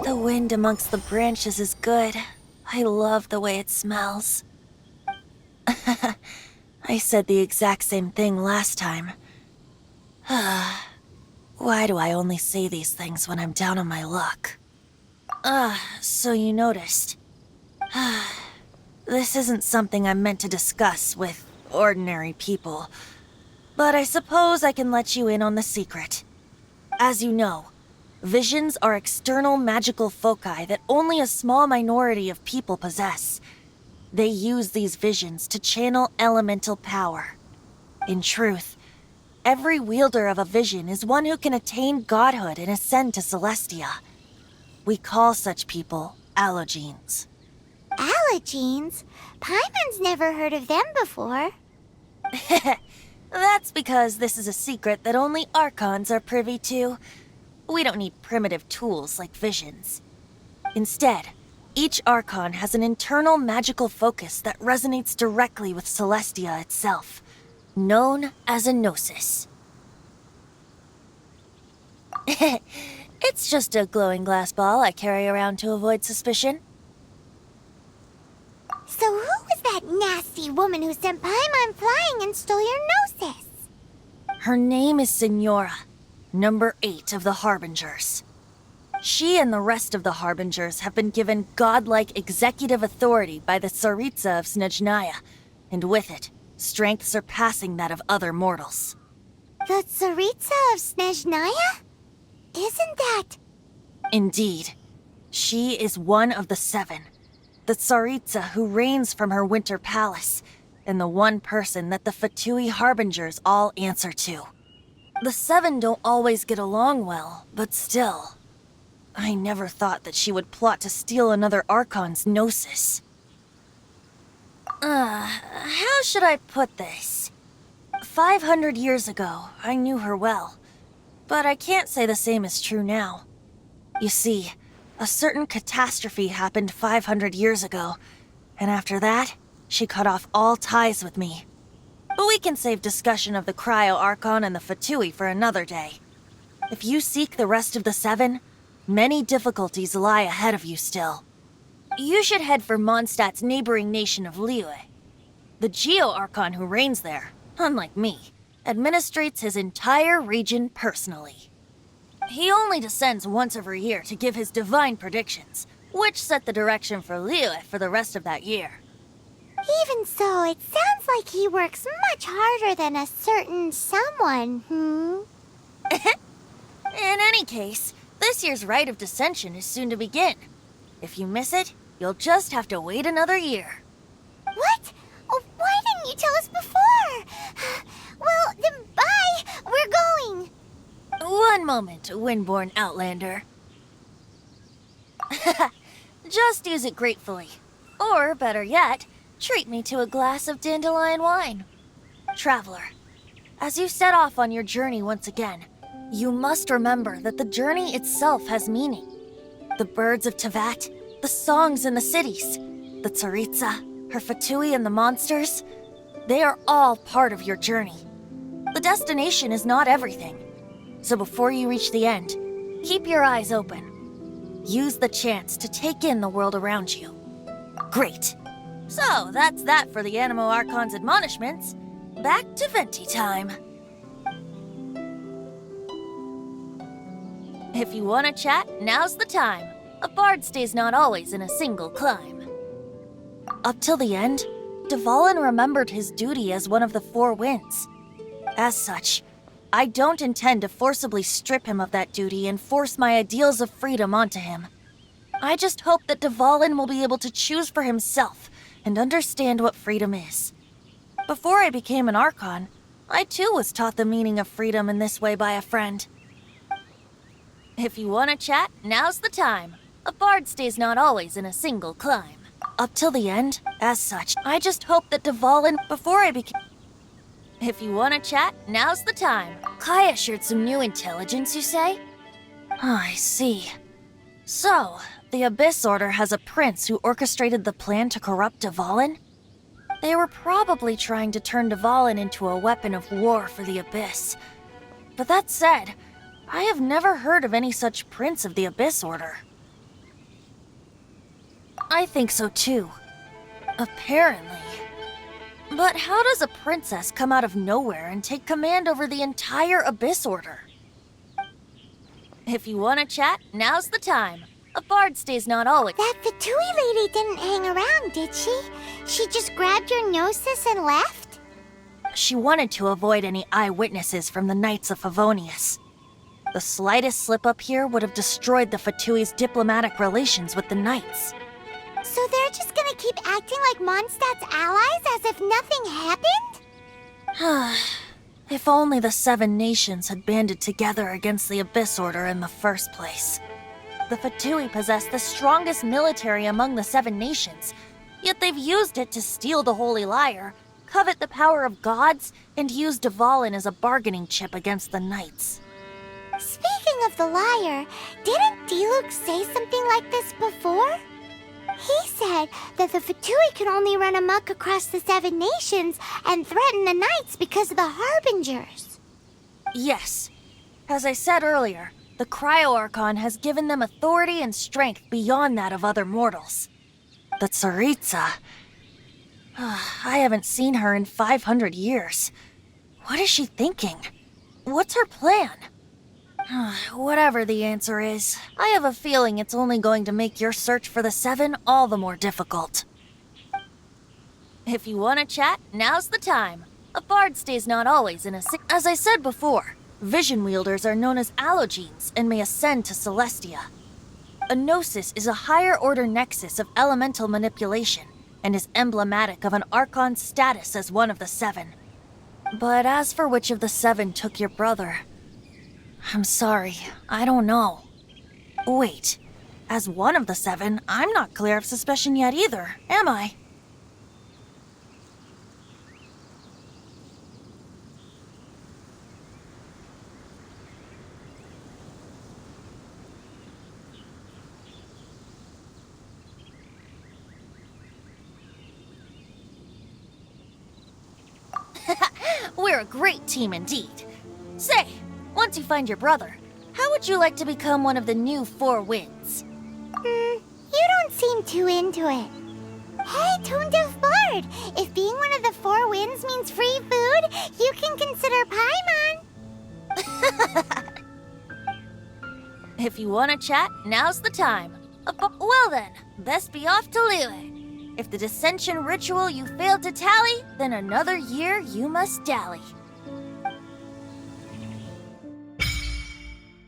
The wind amongst the branches is good. I love the way it smells. I said the exact same thing last time. Why do I only say these things when I'm down on my luck? So you noticed. This isn't something I'm meant to discuss with ordinary people, but I suppose I can let you in on the secret. As you know, visions are external magical foci that only a small minority of people possess. They use these visions to channel elemental power. In truth, every wielder of a vision is one who can attain godhood and ascend to Celestia. We call such people allogenes. Allergenes? Paimon's never heard of them before. That's because this is a secret that only Archons are privy to. We don't need primitive tools like visions. Instead, each Archon has an internal magical focus that resonates directly with Celestia itself, known as a gnosis. It's just a glowing glass ball I carry around to avoid suspicion. So who was that nasty woman who sent Paimon flying and stole your gnosis? Her name is Signora, number 8 of the Harbingers. She and the rest of the Harbingers have been given godlike executive authority by the Tsaritsa of Snezhnaya, and with it, strength surpassing that of other mortals. The Tsaritsa of Snezhnaya? Isn't that... Indeed. She is one of the 7, the Tsaritsa who reigns from her winter palace, and the one person that the Fatui Harbingers all answer to. The 7 don't always get along well, but still... I never thought that she would plot to steal another Archon's gnosis. How should I put this? 500 years ago, I knew her well, but I can't say the same is true now. You see, a certain catastrophe happened 500 years ago, and after that, she cut off all ties with me. But we can save discussion of the Cryo Archon and the Fatui for another day. If you seek the rest of the 7, many difficulties lie ahead of you still. You should head for Mondstadt's neighboring nation of Liyue. The Geo-Archon who reigns there, unlike me, administrates his entire region personally. He only descends once every year to give his divine predictions, which set the direction for Liyue for the rest of that year. Even so, it sounds like he works much harder than a certain someone, In any case, this year's Rite of Descension is soon to begin. If you miss it, you'll just have to wait another year. What? Oh, why didn't you tell us before? Well, then bye! We're going! One moment, Windborn Outlander. Just use it gratefully. Or, better yet, treat me to a glass of dandelion wine. Traveler, as you set off on your journey once again, you must remember that the journey itself has meaning. The birds of Tevat, the songs in the cities, the Tsaritsa, her Fatui and the monsters, they are all part of your journey. The destination is not everything. So before you reach the end, keep your eyes open. Use the chance to take in the world around you. Great. So that's that for the Animo Archon's admonishments. Back to Venti time. If you want to chat, now's the time. A bard stays not always in a single climb. Up till the end, Dvalin remembered his duty as one of the 4 winds. As such, I don't intend to forcibly strip him of that duty and force my ideals of freedom onto him. I just hope that Dvalin will be able to choose for himself and understand what freedom is. Before I became an Archon, I too was taught the meaning of freedom in this way by a friend. If you want to chat, now's the time. A bard stays not always in a single climb. Up till the end, as such, I just hope that Dvalin, before I became... If you want to chat, now's the time. Kaya shared some new intelligence, you say? Oh, I see. So, the Abyss Order has a prince who orchestrated the plan to corrupt Dvalin? They were probably trying to turn Dvalin into a weapon of war for the Abyss. But that said, I have never heard of any such prince of the Abyss Order. I think so too. Apparently. But how does a princess come out of nowhere and take command over the entire Abyss Order? If you want to chat, now's the time. A bard stays not always. That Fatui lady didn't hang around, did she? She just grabbed your gnosis and left? She wanted to avoid any eyewitnesses from the Knights of Favonius. The slightest slip-up here would have destroyed the Fatui's diplomatic relations with the Knights. So they're just gonna keep acting like Mondstadt's allies as if nothing happened? If only the 7 nations had banded together against the Abyss Order in the first place. The Fatui possess the strongest military among the 7 nations, yet they've used it to steal the Holy Lyre, covet the power of gods, and use Dvalin as a bargaining chip against the Knights. Speaking of the lyre, didn't Diluc say something like this before? He said that the Fatui could only run amok across the 7 nations and threaten the Knights because of the Harbingers. Yes. As I said earlier, the Cryo-Archon has given them authority and strength beyond that of other mortals. The Tsaritsa... I haven't seen her in 500 years. What is she thinking? What's her plan? Whatever the answer is, I have a feeling it's only going to make your search for the 7 all the more difficult. If you want to chat, now's the time. A bard stays not always in a... As I said before, vision wielders are known as allogenes and may ascend to Celestia. A gnosis is a higher-order nexus of elemental manipulation and is emblematic of an Archon's status as one of the 7. But as for which of the 7 took your brother... I'm sorry, I don't know. Wait, as one of the 7, I'm not clear of suspicion yet either, am I? We're a great team indeed. Say, once you find your brother, how would you like to become one of the new 4 winds? You don't seem too into it. Hey, Tone Deaf Bard! If being one of the 4 winds means free food, you can consider Paimon. If you want to chat, now's the time. Well then, best be off to Liyue. If the dissension ritual you failed to tally, then another year you must dally.